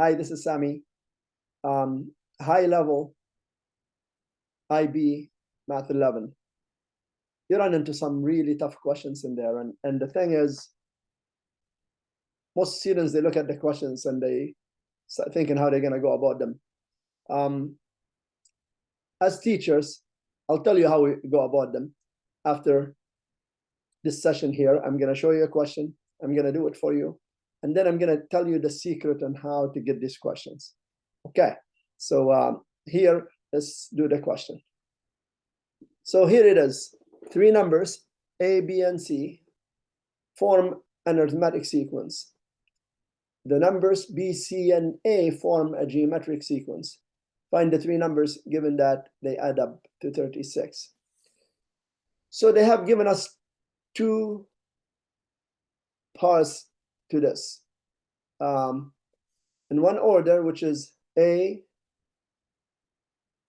Hi, this is Sami. High level IB Math 11. You run into some really tough questions in there. And the thing is, most students, they look at the questions and they start thinking how they're going to go about them. As teachers, I'll tell you how we go about them. After this session here, I'm going to show you a question. I'm going to do it for you. And then I'm going to tell you the secret on how to get these questions. Okay, so here, let's do the question. So here it is. Three numbers, A, B, and C, form an arithmetic sequence. The numbers B, C, and A form a geometric sequence. Find the three numbers given that they add up to 36. So they have given us two parts to this. In one order, which is A,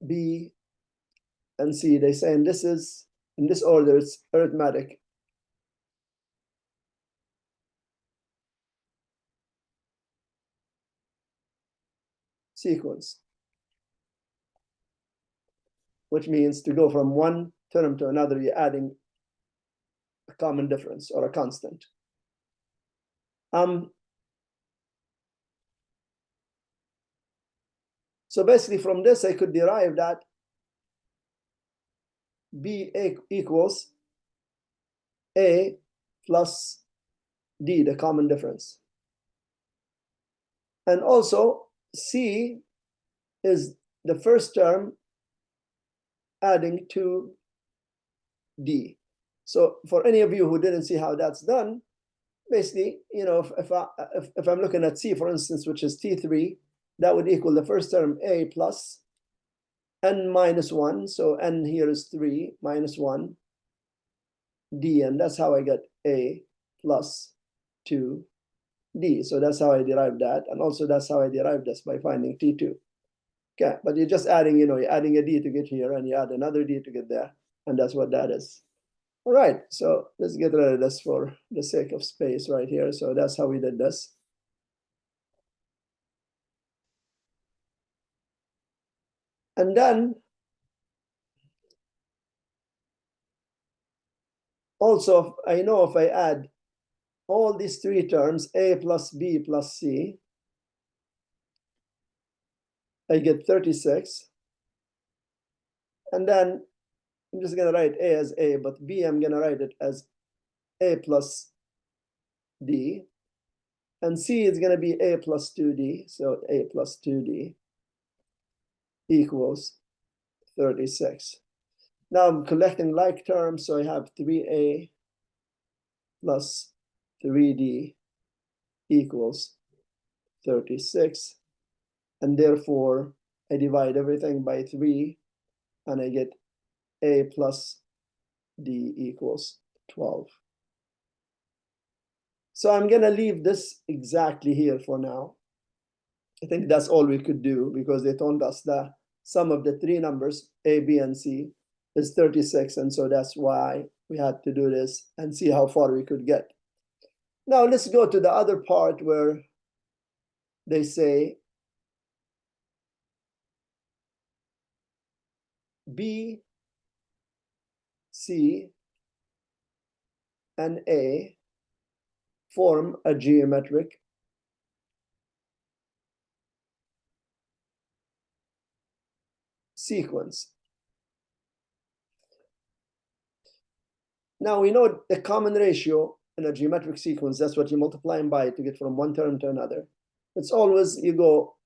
B, and C. They say in this order, it's arithmetic. Sequence, which means to go from one term to another, you're adding a common difference or a constant. So basically from this, I could derive that B equals A plus D, the common difference. And also C is the first term adding to D. So for any of you who didn't see how that's done, basically, you know, if I'm looking at C, for instance, which is T3, that would equal the first term A plus n minus 1. So n here is 3 minus 1 D, and that's how I get A plus 2D. So that's how I derived that. And also that's how I derived this by finding T2. Okay, but you're just adding, you know, you're adding a D to get here and you add another D to get there. And that's what that is. All right, so let's get rid of this for the sake of space right here. So that's how we did this. And then also, I know if I add all these three terms, A plus B plus C, I get 36. And then I'm just going to write A as A, but B, I'm going to write it as A plus D. And C is going to be A plus 2D. So A plus 2D equals 36. Now I'm collecting like terms. So I have 3A plus 3D equals 36. And therefore, I divide everything by 3, and I get A plus D equals 12. So I'm going to leave this exactly here for now. I think that's all we could do because they told us the sum of the three numbers, A, B, and C, is 36. And so that's why we had to do this and see how far we could get. Now let's go to the other part where they say B, C, and A form a geometric sequence. Now we know the common ratio in a geometric sequence, that's what you multiply them by to get from one term to another. It's always you go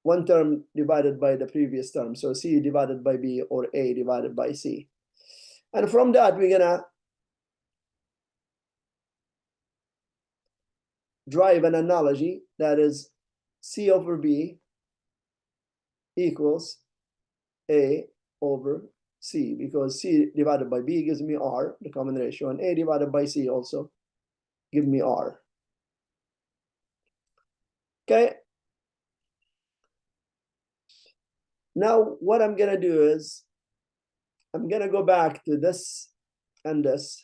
one term divided by the previous term. So C divided by B or A divided by C. And from that, we're gonna drive an analogy that is C over B equals A over C, because C divided by B gives me R, the common ratio, and A divided by C also give me R. Okay. Now what I'm gonna do is I'm gonna go back to this and this.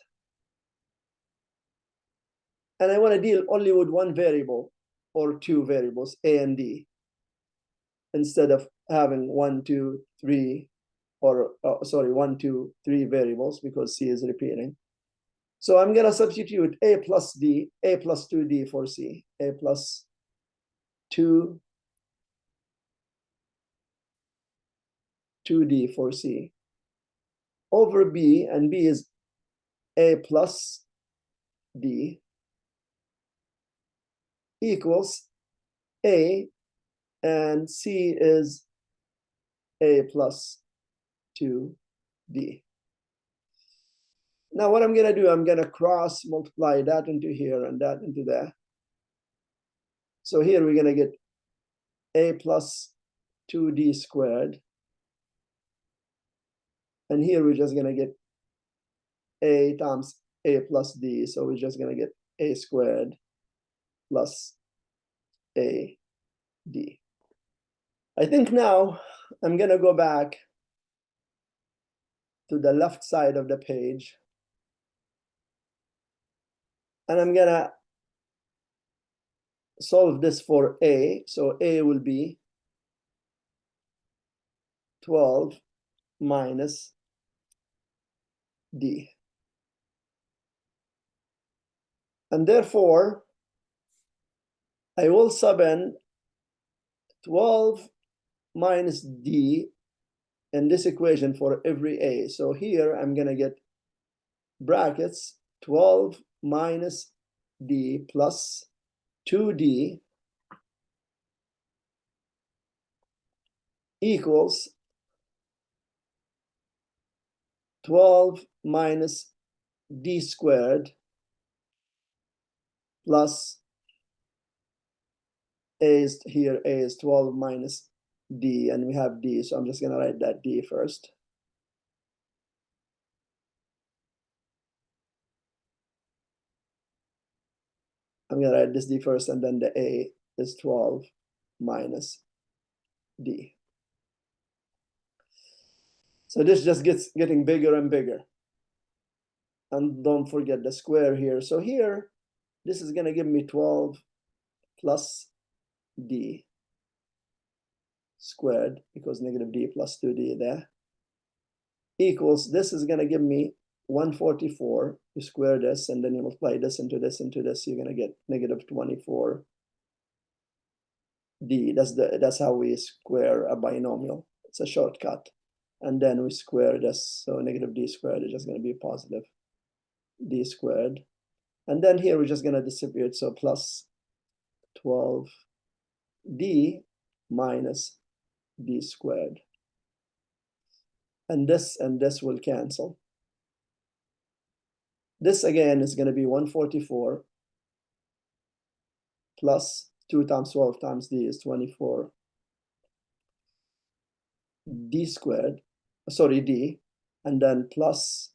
And I want to deal only with one variable or two variables, A and D. instead of having 1, 2, 3, or sorry, 1, 2, 3 variables because C is repeating. So I'm going to substitute A plus D, A plus 2D for C, A plus 2D for C over B, and B is A plus D equals A, and C is A plus 2D. Now what I'm going to do, I'm going to cross multiply that into here and that into there. So here we're going to get A plus 2D squared. And here we're just going to get A times A plus D. So we're just going to get A squared plus AD. I think now I'm going to go back to the left side of the page. And I'm going to solve this for A. So A will be 12 minus D. And therefore, I will sub in 12 minus D in this equation for every A. So here I'm going to get brackets 12 minus D plus 2D equals 12 minus D squared plus A is here, A is 12 minus D, and we have D, so I'm just going to write that D first. I'm going to write this D first, and then the A is 12 minus D. So this just getting bigger and bigger. And don't forget the square here. So here, this is going to give me 12 plus D squared, because negative D plus 2D there, equals, this is going to give me 144. You square this, and then you multiply this into this into this. You're going to get negative 24D. That's how we square a binomial. It's a shortcut. And then we square this. So negative D squared is just going to be positive D squared. And then here we're just going to distribute. So plus 12D minus D squared. And this will cancel. This again is going to be 144 plus 2 times 12 times D is 24 D squared, sorry, D, and then plus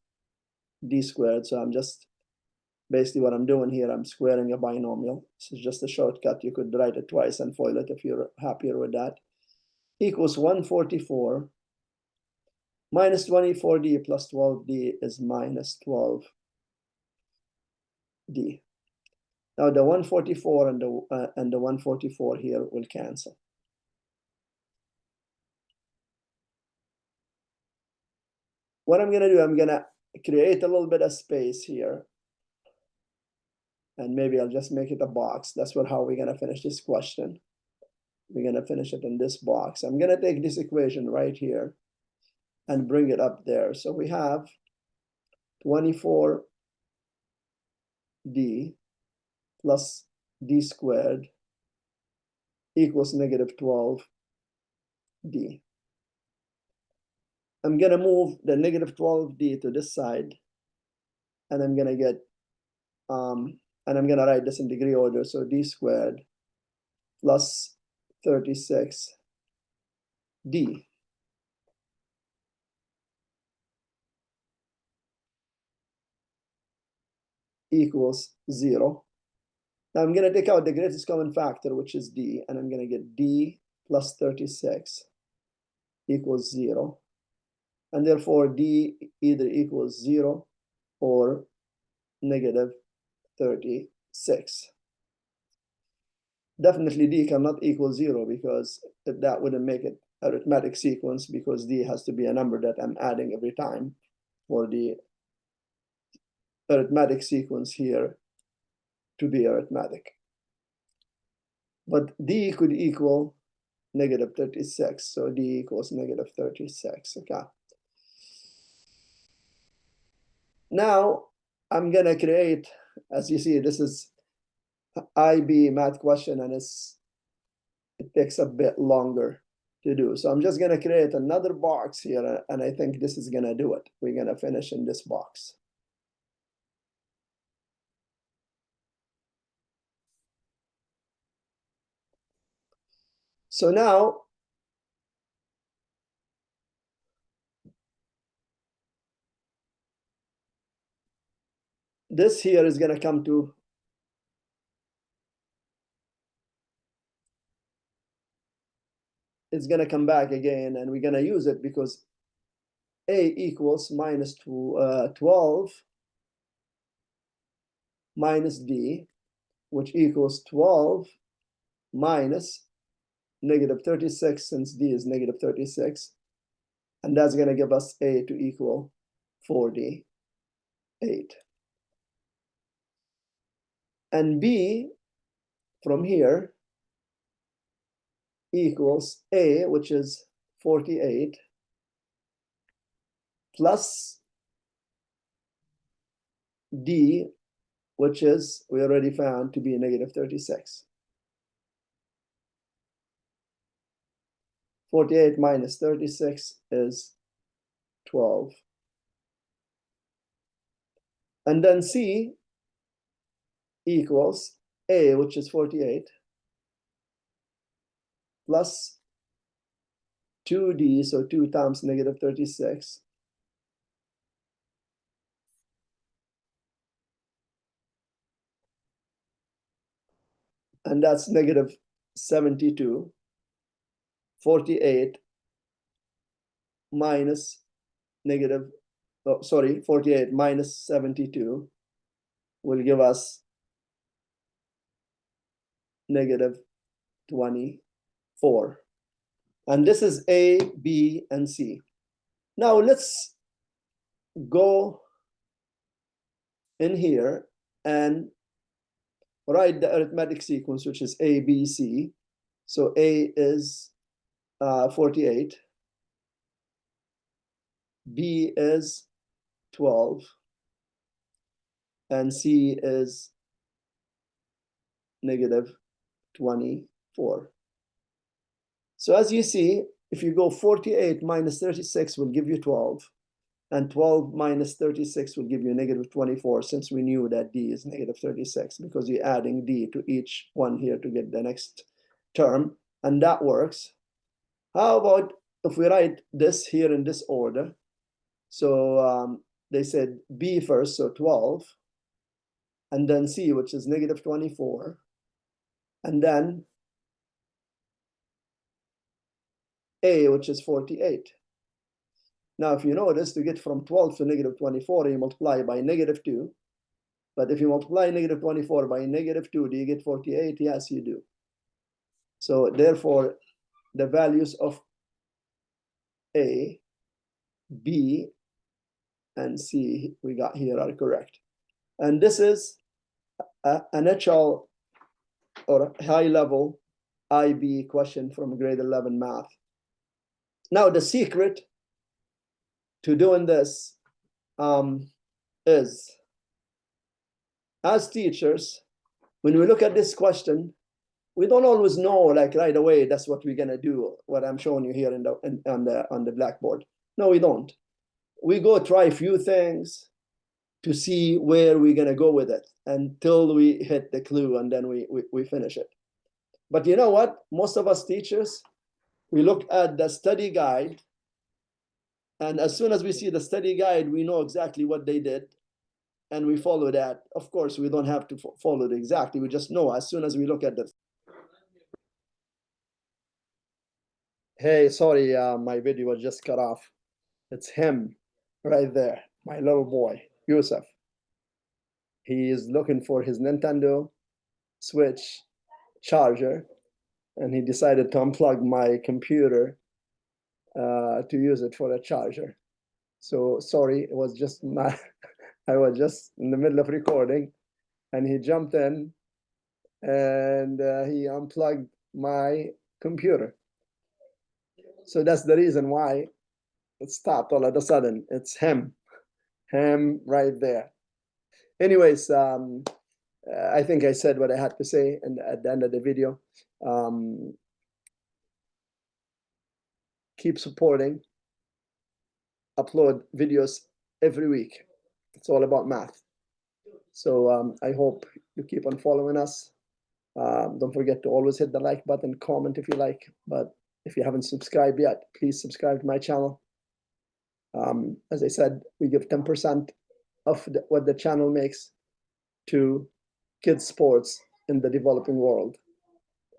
D squared. So I'm just, basically what I'm doing here, I'm squaring a binomial. This is just a shortcut. You could write it twice and FOIL it if you're happier with that. Equals 144 minus 24D plus 12D is minus 12D. Now the 144 and the 144 here will cancel. What I'm going to do, I'm going to create a little bit of space here. And maybe I'll just make it a box. That's how we're going to finish this question. We're going to finish it in this box. I'm going to take this equation right here and bring it up there. So we have 24D plus D squared equals negative 12D. I'm going to move the negative 12D to this side, and I'm going to get, and I'm going to write this in degree order. So D squared plus 36D equals 0. Now I'm going to take out the greatest common factor, which is D, and I'm going to get D plus 36 equals 0. And therefore, D either equals 0 or negative 36. Definitely D cannot equal 0 because that wouldn't make it arithmetic sequence because D has to be a number that I'm adding every time for the arithmetic sequence here to be arithmetic. But D could equal negative 36. So D equals negative 36. Okay. Now I'm going to create, as you see, this is IB math question, and it takes a bit longer to do. So I'm just going to create another box here, and I think this is going to do it. We're going to finish in this box. So now this here is going to come to it's going to come back again, and we're going to use it because A equals minus 12 minus D, which equals 12 minus negative 36, since D is negative 36. And that's going to give us A to equal 48. And B from here equals A, which is 48, plus D, which is, we already found to be negative 36. 48 minus 36 is 12. And then C equals A, which is 48, plus 2D, so 2 times negative 36. And that's negative 72. 48 minus negative, 48 minus 72 will give us negative 24. And this is A, B, and C. Now let's go in here and write the arithmetic sequence, which is A, B, C. So A is 48. B is 12. And C is negative 24. So as you see, if you go 48 minus 36 will give you 12. And 12 minus 36 will give you negative 24, since we knew that D is negative 36, because you're adding D to each one here to get the next term. And that works. How about if we write this here in this order? So they said B first, so 12. And then C, which is negative 24. And then A, which is 48. Now, if you notice, to get from 12 to negative 24, you multiply by negative 2. But if you multiply negative 24 by negative 2, do you get 48? Yes, you do. So therefore, the values of A, B, and C we got here are correct. And this is an HL or high-level IB question from grade 11 math. Now, the secret to doing this is, as teachers, when we look at this question, we don't always know, like right away, that's what we're gonna do, what I'm showing you here on the blackboard. No, we don't. We go try a few things to see where we're gonna go with it until we hit the clue, and then we finish it. But you know what? Most of us teachers, we look at the study guide, and as soon as we see the study guide, we know exactly what they did, and we follow that. Of course, we don't have to follow it exactly. We just know as soon as we look at the. Hey, sorry, my video was just cut off. It's him right there, my little boy, Yusuf. He is looking for his Nintendo Switch charger, and he decided to unplug my computer to use it for a charger. So sorry, it was just my, I was just in the middle of recording, and he jumped in and he unplugged my computer. So that's the reason why it stopped all of a sudden. It's him right there. Anyways, I think I said what I had to say at the end of the video. Keep supporting. Upload videos every week. It's all about math. So I hope you keep on following us. Don't forget to always hit the like button, comment if you like. But if you haven't subscribed yet, please subscribe to my channel. As I said, we give 10% of what the channel makes to kids sports in the developing world.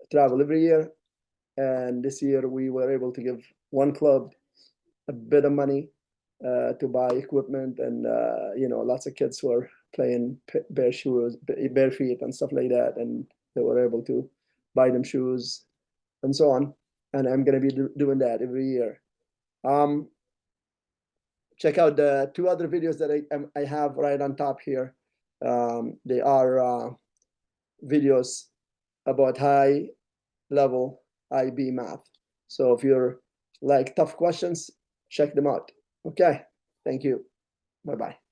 I travel every year, and this year we were able to give one club a bit of money to buy equipment, and lots of kids were playing bare shoes, bare feet and stuff like that, and they were able to buy them shoes and so on. And I'm going to be doing that every year. Check out the 2 other videos that I have right on top here. They are videos about high level IB math. So if you're like tough questions, check them out. Okay, thank you. Bye-bye.